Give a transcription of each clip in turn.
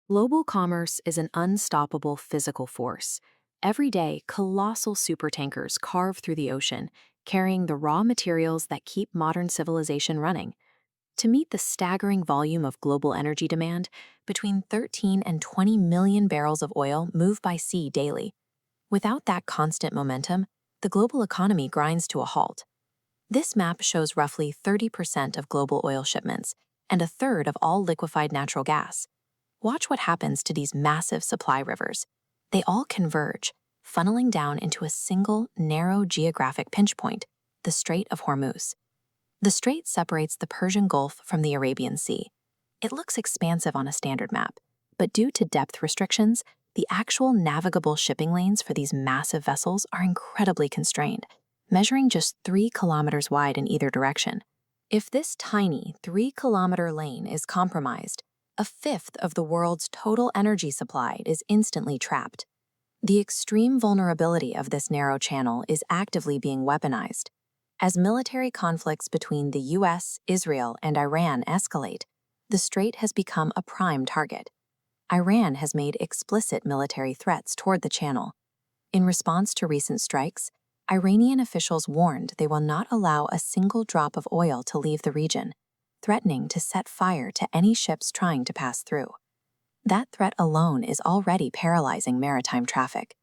Global commerce is an unstoppable physical force. Every day, colossal supertankers carve through the ocean, carrying the raw materials that keep modern civilization running. To meet the staggering volume of global energy demand, between 13 and 20 million barrels of oil move by sea daily. Without that constant momentum, the global economy grinds to a halt. This map shows roughly 30% of global oil shipments and a third of all liquefied natural gas. Watch what happens to these massive supply rivers. They all converge, funneling down into a single, narrow geographic pinch point, the Strait of Hormuz. The strait separates the Persian Gulf from the Arabian Sea. It looks expansive on a standard map, but due to depth restrictions, the actual navigable shipping lanes for these massive vessels are incredibly constrained, measuring just 3 kilometers wide in either direction. If this tiny 3-kilometer lane is compromised, a fifth of the world's total energy supply is instantly trapped. The extreme vulnerability of this narrow channel is actively being weaponized. As military conflicts between the US, Israel, and Iran escalate, the strait has become a prime target. Iran has made explicit military threats toward the channel. In response to recent strikes, Iranian officials warned they will not allow a single drop of oil to leave the region, threatening to set fire to any ships trying to pass through. That threat alone is already paralyzing maritime traffic.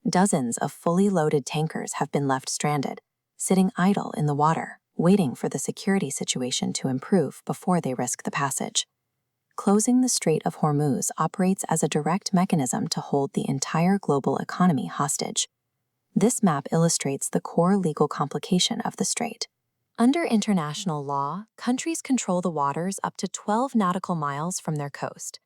Dozens of fully loaded tankers have been left stranded, sitting idle in the water, waiting for the security situation to improve before they risk the passage. Closing the Strait of Hormuz operates as a direct mechanism to hold the entire global economy hostage. This map illustrates the core legal complication of the strait. Under international law, countries control the waters up to 12 nautical miles from their coast.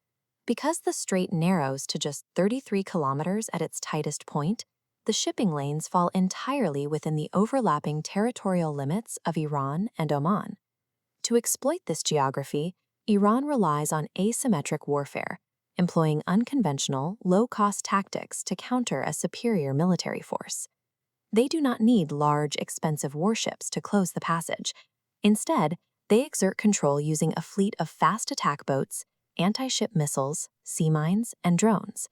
Because the strait narrows to just 33 kilometers at its tightest point, the shipping lanes fall entirely within the overlapping territorial limits of Iran and Oman. To exploit this geography, Iran relies on asymmetric warfare, employing unconventional, low-cost tactics to counter a superior military force. They do not need large, expensive warships to close the passage. Instead, they exert control using a fleet of fast attack boats, anti-ship missiles, sea mines, and drones.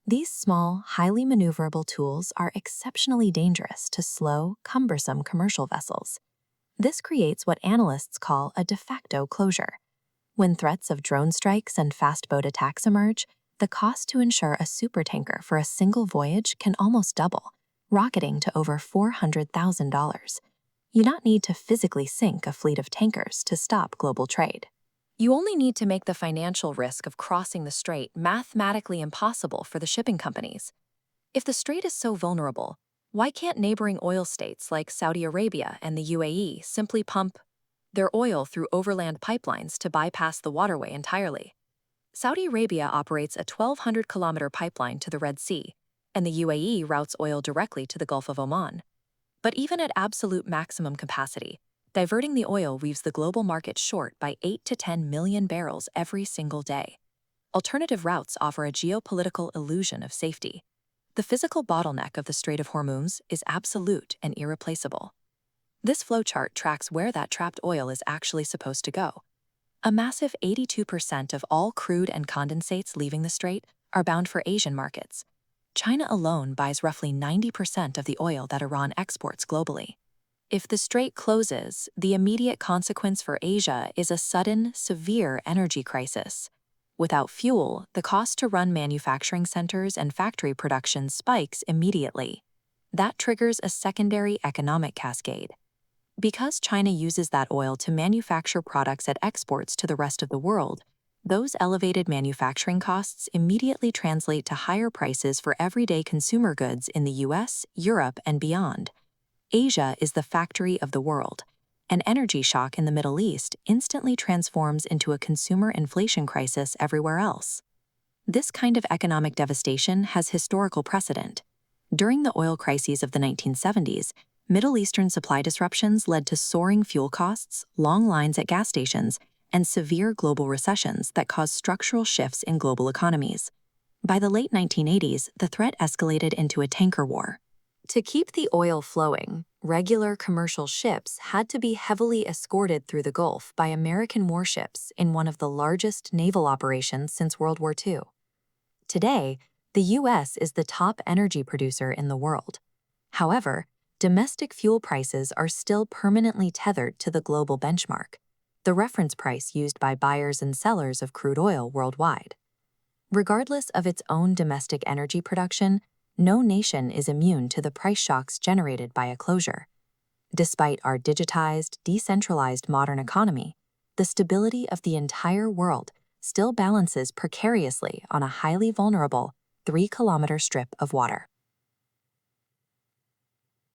These small, highly maneuverable tools are exceptionally dangerous to slow, cumbersome commercial vessels. This creates what analysts call a de facto closure. When threats of drone strikes and fast boat attacks emerge, the cost to insure a supertanker for a single voyage can almost double, rocketing to over $400,000. You don't need to physically sink a fleet of tankers to stop global trade. You only need to make the financial risk of crossing the strait mathematically impossible for the shipping companies. If the strait is so vulnerable, why can't neighboring oil states like Saudi Arabia and the UAE simply pump their oil through overland pipelines to bypass the waterway entirely? Saudi Arabia operates a 1,200-kilometer pipeline to the Red Sea, and the UAE routes oil directly to the Gulf of Oman. But even at absolute maximum capacity, diverting the oil leaves the global market short by 8 to 10 million barrels every single day. Alternative routes offer a geopolitical illusion of safety. The physical bottleneck of the Strait of Hormuz is absolute and irreplaceable. This flowchart tracks where that trapped oil is actually supposed to go. A massive 82% of all crude and condensates leaving the strait are bound for Asian markets. China alone buys roughly 90% of the oil that Iran exports globally. If the strait closes, the immediate consequence for Asia is a sudden, severe energy crisis. Without fuel, the cost to run manufacturing centers and factory production spikes immediately. That triggers a secondary economic cascade. Because China uses that oil to manufacture products it exports to the rest of the world, those elevated manufacturing costs immediately translate to higher prices for everyday consumer goods in the US, Europe, and beyond. Asia is the factory of the world. An energy shock in the Middle East instantly transforms into a consumer inflation crisis everywhere else. This kind of economic devastation has historical precedent. During the oil crises of the 1970s, Middle Eastern supply disruptions led to soaring fuel costs, long lines at gas stations, and severe global recessions that caused structural shifts in global economies. By the late 1980s, the threat escalated into a tanker war. To keep the oil flowing, regular commercial ships had to be heavily escorted through the Gulf by American warships in one of the largest naval operations since World War II. Today, the U.S. is the top energy producer in the world. However, domestic fuel prices are still permanently tethered to the global benchmark, the reference price used by buyers and sellers of crude oil worldwide. Regardless of its own domestic energy production, no nation is immune to the price shocks generated by a closure. Despite our digitized, decentralized modern economy, the stability of the entire world still balances precariously on a highly vulnerable 3-kilometer strip of water.